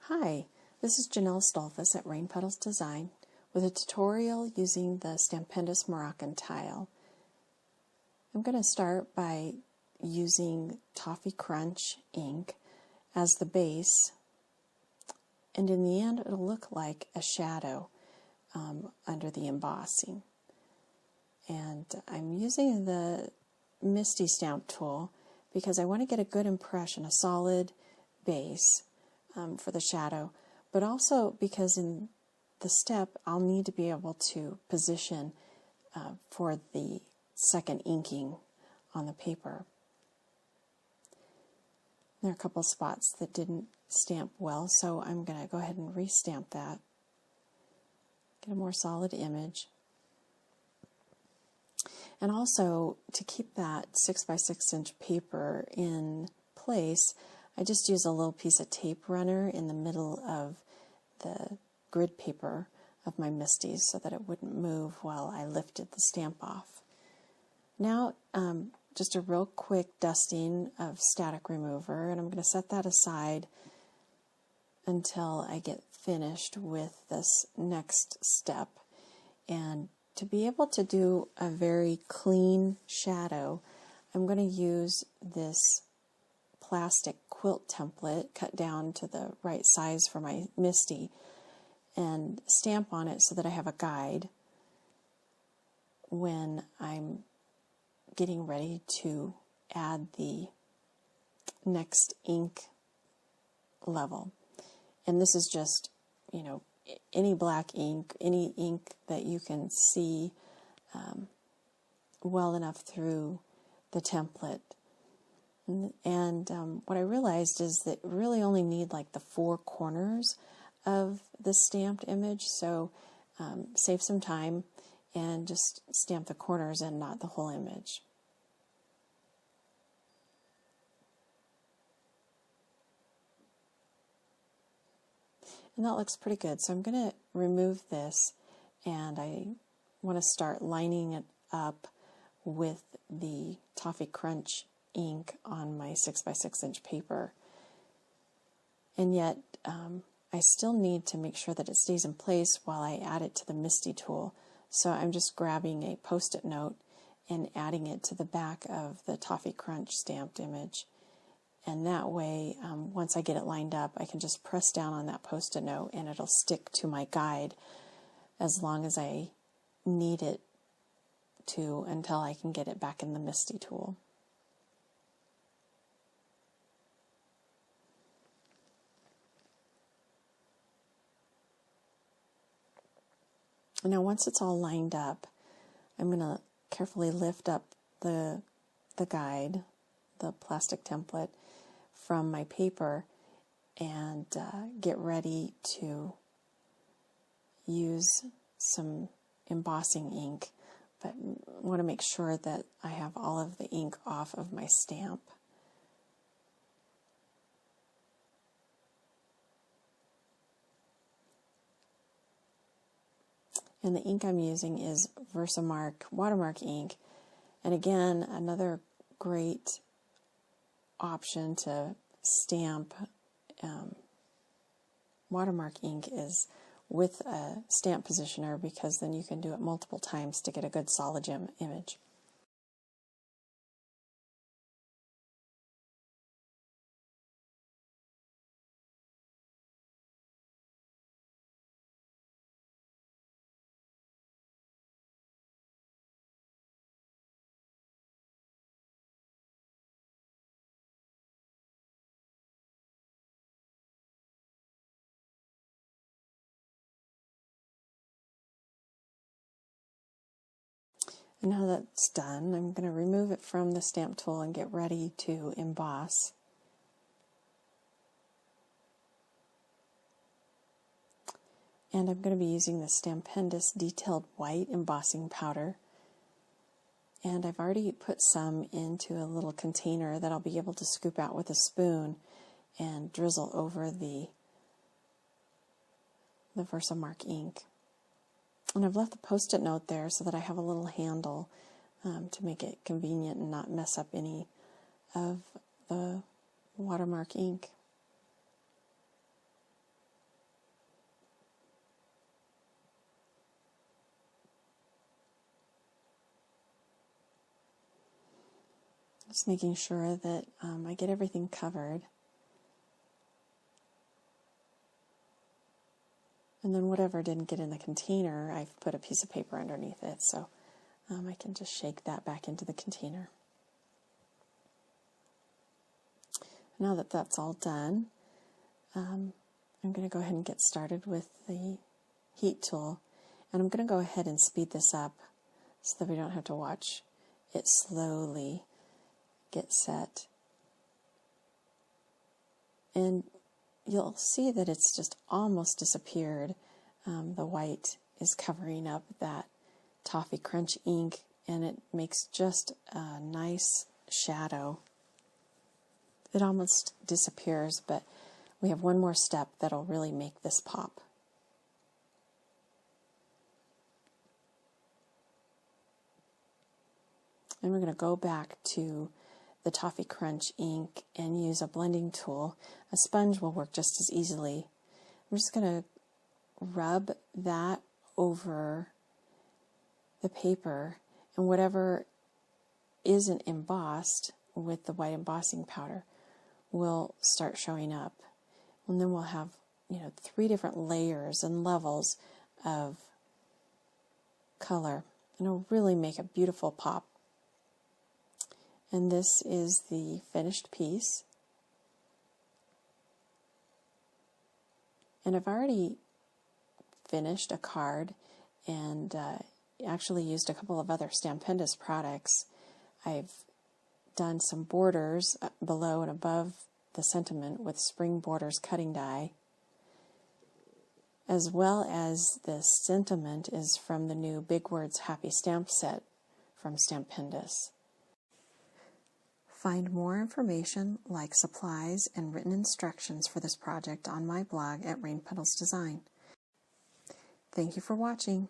Hi, this is Janelle Stolfus at Rain Petals Design with a tutorial using the Embossed Moroccan tile. I'm going to start by using Toffee Crunch ink as the base, and in the end it'll look like a shadow under the embossing. And I'm using the Misty Stamp tool because I want to get a good impression, a solid base for the shadow, but also because in the step I'll need to be able to position for the second inking on the paper. There are a couple spots that didn't stamp well, so I'm going to go ahead and restamp that, get a more solid image. And also, to keep that 6x6 inch paper in place, I just use a little piece of tape runner in the middle of the grid paper of my Misties so that it wouldn't move while I lifted the stamp off. Now, just a real quick dusting of static remover, and I'm going to set that aside until I get finished with this next step. And to be able to do a very clean shadow, I'm going to use this plastic quilt template cut down to the right size for my Misty and stamp on it so that I have a guide when I'm getting ready to add the next ink level. And this is just, any black ink, any ink that you can see well enough through the template. And what I realized is that really only need like the four corners of the stamped image, so save some time and just stamp the corners and not the whole image. And that looks pretty good, so I'm going to remove this, and I want to start lining it up with the Toffee Crunch ink on my 6x6 inch paper. And yet I still need to make sure that it stays in place while I add it to the Misty tool. So I'm just grabbing a post-it note and adding it to the back of the Toffee Crunch stamped image. And that way, once I get it lined up, I can just press down on that post-it note and it'll stick to my guide as long as I need it to until I can get it back in the Misty tool. Now once it's all lined up, I'm going to carefully lift up the guide, the plastic template, from my paper and get ready to use some embossing ink, but I want to make sure that I have all of the ink off of my stamp. And the ink I'm using is Versamark watermark ink. And again, another great option to stamp watermark ink is with a stamp positioner, because then you can do it multiple times to get a good solid image. And now that's done, I'm going to remove it from the stamp tool and get ready to emboss. And I'm going to be using the Embossed Detailed White Embossing Powder. And I've already put some into a little container that I'll be able to scoop out with a spoon and drizzle over the Versamark ink. And I've left the post-it note there so that I have a little handle to make it convenient and not mess up any of the watermark ink. Just making sure that I get everything covered. And then whatever didn't get in the container, I've put a piece of paper underneath it, so I can just shake that back into the container. Now that that's all done, I'm going to go ahead and get started with the heat tool. And I'm going to go ahead and speed this up so that we don't have to watch it slowly get set. And you'll see that it's just almost disappeared. The white is covering up that Toffee Crunch ink, and it makes just a nice shadow. It almost disappears, but we have one more step that'll really make this pop. And we're going to go back to the Toffee Crunch ink and use a blending tool. A sponge will work just as easily. I'm just going to rub that over the paper, and whatever isn't embossed with the white embossing powder will start showing up. And then we'll have, 3 different layers and levels of color, and it'll really make a beautiful pop. And this is the finished piece. And I've already finished a card and actually used a couple of other Stampendous products. I've done some borders below and above the sentiment with Spring Borders cutting die, as well as the sentiment is from the new Big Words Happy Stamp set from Stampendous. Find more information like supplies and written instructions for this project on my blog at Rain Petals Design. Thank you for watching.